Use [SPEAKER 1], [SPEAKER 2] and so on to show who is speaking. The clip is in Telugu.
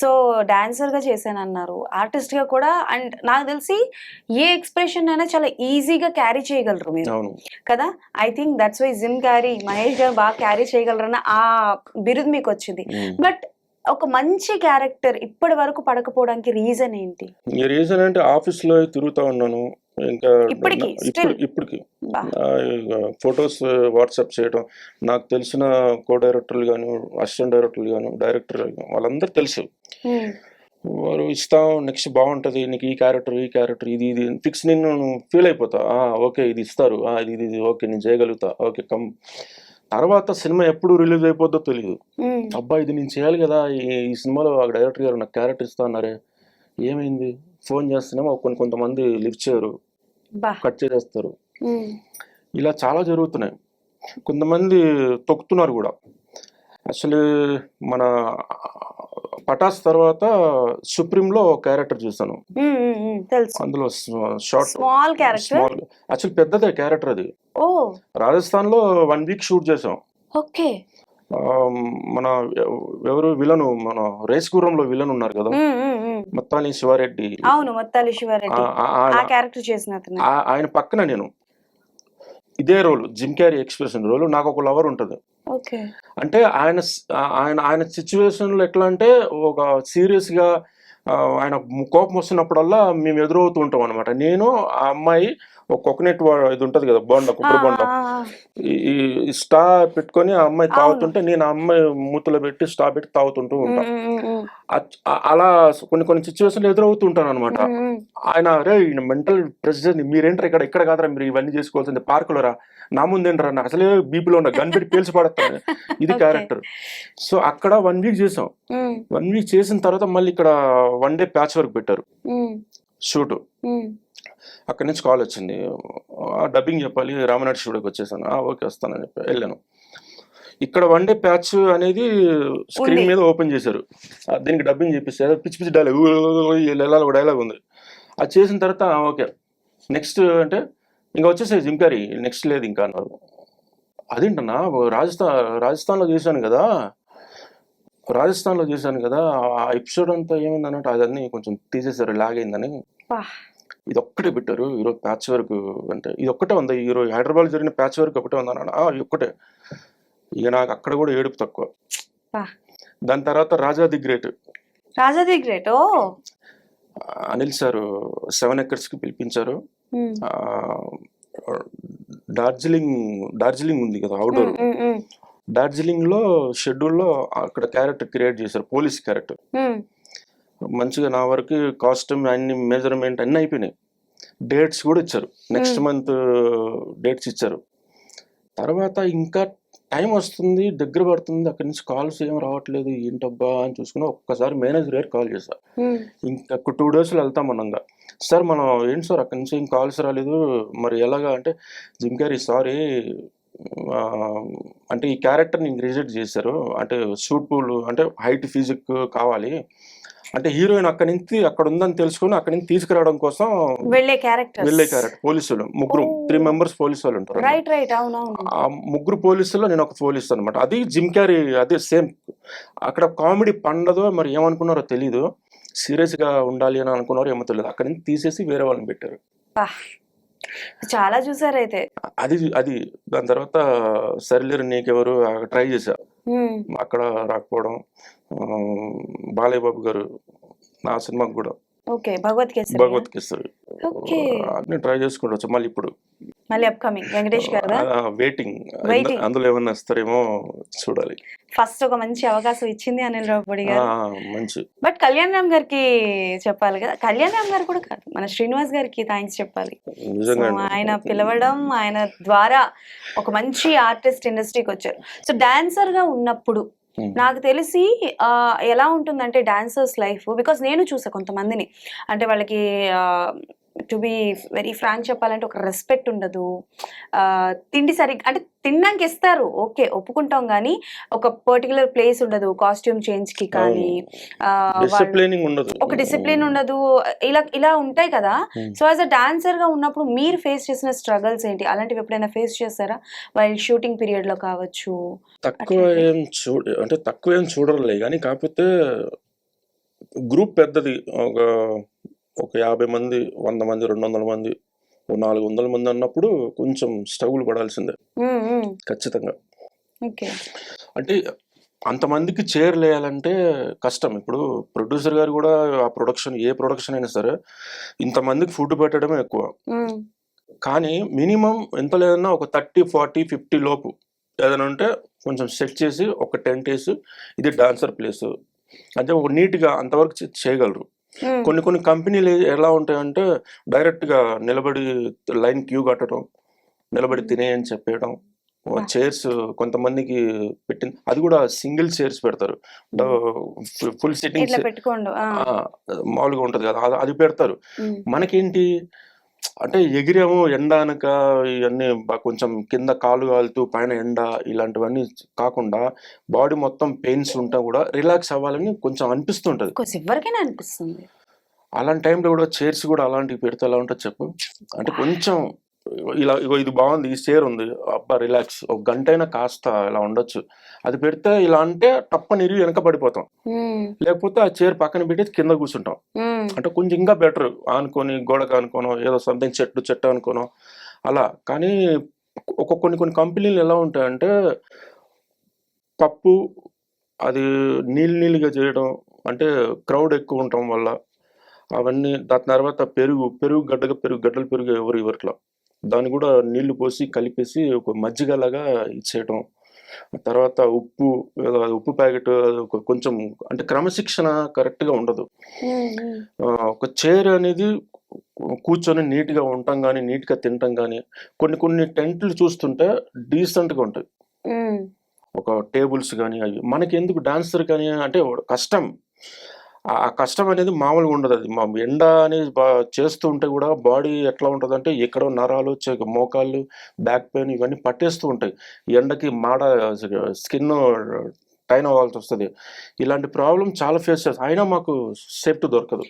[SPEAKER 1] సో డాన్సర్ గా చేశానన్నారు, ఆర్టిస్ట్ గా కూడా. అండ్ నాకు తెలిసి ఏ ఎక్స్ప్రెషన్ అయినా చాలా ఈజీగా క్యారీ చేయగలరు మీరు
[SPEAKER 2] అవును.
[SPEAKER 1] కదా. I think that's why Jim Carrey, Mahesh garu బాగా క్యారీ చేయగలరన్న ఆ బిరుదు మీకు వచ్చింది. బట్ ఒక మంచి క్యారెక్టర్ ఇప్పటి వరకు పడకపోవడానికి రీజన్ ఏంటి?
[SPEAKER 2] ఈ రీజన్ అంటే ఆఫీస్లో తిరుగుతూ ఉన్నాను. ఇంకా
[SPEAKER 1] ఇప్పటికి స్టిల్
[SPEAKER 2] ఇప్పటికి ఫొటోస్ వాట్సాప్ చేయడం, నాకు తెలిసిన కో డైరెక్టర్లు గాను, అసిస్టెంట్ డైరెక్టర్లు గాను, డైరెక్టర్ వాళ్ళందరూ తెలుసు. వారు ఇస్తాం, నెక్స్ట్ బాగుంటుంది, నీకు ఈ క్యారెక్టర్ ఇది ఇది ఫిక్స్, నేను ఫీల్ అయిపోతా. ఓకే ఇది ఇస్తారు, ఇది ఇది ఓకే నేను చేయగలుగుతా, ఓకే కమ్. తర్వాత సినిమా ఎప్పుడు రిలీజ్ అయిపోద్దో తెలియదు. అబ్బా ఇది నేను చేయాలి కదా, ఈ సినిమాలో డైరెక్టర్ గారు నాకు క్యారెక్టర్ ఇస్తా అన్నారే, ఏమైంది? ఫోన్ చేస్తున్నామో కొంతమంది లిఫ్ట్ చేయరు, కట్ చేసేస్తారు. ఇలా చాలా జరుగుతున్నాయి. కొంతమంది తొక్కుతున్నారు కూడా. యాక్చువల్లీ మన పటాస్ తర్వాత సుప్రీంలో క్యారెక్టర్ చూసాను. అందులో
[SPEAKER 1] స్మాల్ క్యారెక్టర్,
[SPEAKER 2] యాక్చువల్ పెద్దదే క్యారెక్టర్ అది. రాజస్థాన్ లో 1 వీక్ షూట్ చేసాం.
[SPEAKER 1] ఓకే.
[SPEAKER 2] మన ఎవరు విలన్, మన రేస్ గుర్రంలో విలన్ ఉన్నారు కదా, మత్తాలి శివారెడ్డి.
[SPEAKER 1] అవును, మత్తాలి శివారెడ్డి ఆ క్యారెక్టర్ చేసిన అతను.
[SPEAKER 2] ఆయన పక్కన నేను ఇదే role, Jim Carrey expression role. నాకు ఒక లవర్ ఉంటుంది. అంటే ఆయన ఆయన ఆయన సిచ్యువేషన్ లో ఎట్లా అంటే, ఒక సీరియస్ గా ఆయన కోపం వస్తున్నప్పుడల్లా మేము ఎదురవుతూ ఉంటాం అనమాట. నేను ఆ అమ్మాయి ఒక కోకోనట్ ఇది ఉంటది కదా, బోండా, కొబ్బరి బోండా, ఈ స్టా పెట్టుకొని ఆ అమ్మాయి తాగుతుంటే నేను ఆ అమ్మాయి మూతలో పెట్టి స్టా పెట్టి తాగుతుంటూ ఉంటా. అలా కొన్ని సిచ్యువేషన్లు ఎదురవుతూ ఉంటాను అనమాట. ఆయన అరే మెంటల్ ప్రెసిడెంట్, మీరేంటారు ఇక్కడ కాదరా మీరు ఇవన్నీ చేసుకోవాల్సింది, పార్కులో రా, నా ముందేంటారా, నాకు అసలే బీపీలో ఉన్న గన్ పెట్టి పేల్చి పడతాను, ఇది క్యారెక్టర్. సో అక్కడ 1 వీక్ చేసాం. 1 వీక్ చేసిన తర్వాత మళ్ళీ ఇక్కడ 1 డే ప్యాచ్ వర్క్ పెట్టారు షూట్. అక్కడి నుంచి కాల్ వచ్చింది, డబ్బింగ్ చెప్పాలి, రామనాథ్ షూట్కి వచ్చేసాను. ఓకే వస్తానని చెప్పి వెళ్ళాను. ఇక్కడ 1 డే ప్యాచ్ అనేది స్క్రీన్ మీద ఓపెన్ చేశారు. దీనికి డబ్బింగ్ చెప్పేసారు, పిచ్చి పిచ్చి డైలాగ్, ఒక డైలాగ్ ఉంది. అది చేసిన తర్వాత ఓకే నెక్స్ట్ అంటే ఇంకా వచ్చేసాయి జిమ్ క్యారీ, నెక్స్ట్ లేదు ఇంకా అన్నారు. అదేంటన్నా, రాజస్థాన్లో చేశాను కదా, ఆ ఎపిసోడ్ అంతా ఏమైంది అన్నట్టు అదన్నీ కొంచెం తీసేశారు, లాగ్ అయిందని. ఇది ఒక్కటే పెట్టారు ఈరోజు ప్యాచ్ వర్క్ అంటే, ఇది ఒక్కటే ఉంది ఈరోజు హైదరాబాద్ జరిగిన ప్యాచ్ వర్క్ ఒకటే ఉంది అన్నాడు. ఇది ఒక్కటే. ఇక నాకు అక్కడ కూడా ఏడుపు తక్కువ. దాని తర్వాత Raja the great Anil sir 7 acres కి పిలిపించారు. డార్జిలింగ్ ఉంది కదా అవుట్డోర్, డార్జిలింగ్ లో షెడ్యూల్లో అక్కడ క్యారెక్టర్ క్రియేట్ చేశారు, పోలీస్ క్యారెక్టర్. మంచిగా నా వరకు కాస్ట్యూమ్ అన్ని మెజర్మెంట్ అన్ని అయిపోయినాయి. డేట్స్ కూడా ఇచ్చారు, నెక్స్ట్ మంత్ డేట్స్ ఇచ్చారు. తర్వాత ఇంకా టైం వస్తుంది, దగ్గర పడుతుంది, అక్కడి నుంచి కాల్స్ ఏం రావట్లేదు, ఏంటబ్బా అని చూసుకుని ఒక్కసారి మేనేజర్ గారు కాల్ చేశారు. ఇంకా 2 డేస్లో వెళ్తామన్నాగా, సార్ మనం ఏంటి సార్ అక్కడి నుంచి ఏం కాల్స్ రాలేదు, మరి ఎలాగా అంటే, జిమ్ క్యారీ సారీ అంటే ఈ క్యారెక్టర్ నేను రిజెక్ట్ చేశారు, అంటే సూట్ఫుల్ అంటే హైట్ ఫిజిక్ కావాలి అంటే, హీరోయిన్ అక్కడ ఉందని తెలుసుకుని అక్కడి నుంచి తీసుకురావడం కోసం వెళ్ళే క్యారెక్టర్ పోలీసులు 3 మెంబర్స్ పోలీసు వాళ్ళు ఉంటారు. ఆ 3 పోలీసుల్లో నేను ఒక పోలీసు అనమాట. అది జిమ్ క్యారీ, అదే సేమ్. అక్కడ కామెడీ పండదో మరి ఏమనుకున్నారో తెలీదు, సీరియస్ గా ఉండాలి అని అనుకున్నారో ఏమో తెలియదు, అక్కడి నుంచి తీసేసి వేరే వాళ్ళని పెట్టారు.
[SPEAKER 1] చాలా చూసారు అయితే.
[SPEAKER 2] అది దాని తర్వాత సరిలేరు నీకెవరు ట్రై చేశా, అక్కడ రాకపోవడం. బాలయ్య బాబు గారు నా సినిమాకి కూడా భగవత్ కేసరి నేను ట్రై చేసుకుంటూ మళ్ళీ ఇప్పుడు
[SPEAKER 1] అప్కమింగ్ వెంకటేష్ గారు
[SPEAKER 2] వెయిటింగ్, అందులో ఏమన్నా వస్తారేమో చూడాలి.
[SPEAKER 1] ఫస్ట్ ఒక మంచి అవకాశం ఇచ్చింది అనిల్ రావిపూడి గారు, మంచి. బట్ కళ్యాణ్ రామ్ గారికి చెప్పాలి కదా, కళ్యాణ్ రామ్ గారు కూడా కాదు, మన శ్రీనివాస్ గారికి థ్యాంక్స్ చెప్పాలి. ఆయన పిలవడం, ఆయన ద్వారా ఒక మంచి ఆర్టిస్ట్ ఇండస్ట్రీకి వచ్చారు. సో డాన్సర్ గా ఉన్నప్పుడు నాకు తెలిసి ఎలా ఉంటుందంటే డాన్సర్స్ లైఫ్, బికాస్ నేను చూసా కొంతమందిని, అంటే వాళ్ళకి టు బి వెరీ ఫ్రాంక్ చెప్పాలంటే ఒక రెస్పెక్ట్ ఉండదు, తిండి సరిగ్గా అంటే తినడానికి ఇస్తారు ఓకే ఒప్పుకుంటాం, కానీ ఒక పర్టికులర్ ప్లేస్ ఉండదు కాస్ట్యూమ్ చేంజ్ కి, కానీ ఒక డిసిప్లిన్ ఉండదు, ఇలా ఉంటాయి కదా. సో యాజ్ అ డాన్సర్ గా ఉన్నప్పుడు మీరు ఫేస్ చేసిన స్ట్రగల్స్ ఏంటి, అలాంటివి ఎప్పుడైనా ఫేస్ చేస్తారా వైల్ షూటింగ్ పీరియడ్ లో కావచ్చు?
[SPEAKER 2] తక్కువ ఏం చూడలే కానీ, కాకపోతే గ్రూప్ పెద్దది, ఒక ఒక 50 మంది, 100 మంది, 200 మంది, ఓ 400 మంది అన్నప్పుడు కొంచెం స్ట్రగుల్ పడాల్సిందే ఖచ్చితంగా. అంటే అంతమందికి చేరలేయాలంటే కష్టం. ఇప్పుడు ప్రొడ్యూసర్ గారు కూడా ఆ ప్రొడక్షన్, ఏ ప్రొడక్షన్ అయినా సరే ఇంతమందికి ఫుడ్ పెట్టడమే ఎక్కువ. కానీ మినిమం ఎంత లేదన్నా ఒక 30, 40, 50 లోపు ఏదైనా ఉంటే కొంచెం సెట్ చేసి ఒక టెంట్ వేసి ఇది డాన్సర్ ప్లేస్ అంటే ఒక నీట్గా అంతవరకు చేయగలరు. కొన్ని కంపెనీలు ఎలా ఉంటాయంటే డైరెక్ట్గా నిలబడి లైన్ క్యూ కట్టడం, నిలబడి తినేయని చెప్పేయడం, చైర్స్ కొంతమందికి పెట్టింది, అది కూడా సింగిల్ చైర్స్ పెడతారు, ఫుల్ సిట్టింగ్ మామూలుగా ఉంటది కదా, అది పెడతారు. మనకేంటి అంటే ఎగిరేమో ఎండ అనక ఇవన్నీ కొంచెం కింద కాలు కాలుతూ పైన ఎండ ఇలాంటివన్నీ కాకుండా బాడీ మొత్తం పెయిన్స్ ఉంటా కూడా రిలాక్స్ అవ్వాలని కొంచెం అనిపిస్తుంటది,
[SPEAKER 1] ఎవరికైనా అనిపిస్తుంది.
[SPEAKER 2] అలాంటి టైంలో కూడా చైర్స్ కూడా అలాంటివి పెడితే ఎలా ఉంటుంది చెప్పు. అంటే కొంచెం ఇలా ఇగో ఇది బాగుంది, ఈ చైర్ ఉంది, అబ్బా రిలాక్స్, ఒక గంట అయినా కాస్త ఇలా ఉండొచ్చు. అది పెడితే ఇలా అంటే టప్పని ఇరిగి వెనక పడిపోతాం, లేకపోతే ఆ చైర్ పక్కన పెట్టి కింద కూర్చుంటాం. అంటే కొంచెం ఇంకా బెటర్, ఆనుకొని గోడకు అనుకోనో ఏదో సంథింగ్ చెట్టు అనుకోనో అలా. కానీ కొన్ని కంపెనీలు ఎలా ఉంటాయంటే పప్పు అది నీళ్ళుగా చేయడం, అంటే క్రౌడ్ ఎక్కువ ఉండటం వల్ల అవన్నీ. దాని తర్వాత పెరుగు గడ్డలు పెరుగు ఎవరు ఇవ్వట్లా, దాన్ని కూడా నీళ్లు పోసి కలిపేసి ఒక మజ్జిగలాగా ఇచ్చేయటం. తర్వాత ఉప్పు ప్యాకెట్ కొంచెం అంటే క్రమశిక్షణ కరెక్ట్గా ఉండదు. ఒక చైర్ అనేది కూర్చొని నీట్గా ఉండటం కానీ, నీట్గా తినటం కానీ, కొన్ని టెంట్లు చూస్తుంటే డీసెంట్గా ఉంటాయి, ఒక టేబుల్స్ కానీ అవి. మనకి ఎందుకు డాన్సర్ కానీ అంటే కష్టం, ఆ కష్టం అనేది మామూలుగా ఉండదు. అది మా ఎండ అనేది చేస్తూ ఉంటే కూడా బాడీ ఎట్లా ఉంటుంది అంటే ఎక్కడో నరాలు, మోకాళ్ళు, బ్యాక్ పెయిన్ ఇవన్నీ పట్టేస్తూ ఉంటాయి. ఎండకి స్కిన్ టైన్ అవ్వాల్సి వస్తుంది. ఇలాంటి ప్రాబ్లం చాలా ఫేస్ చేస్తాం, అయినా మాకు సేఫ్టీ దొరకదు.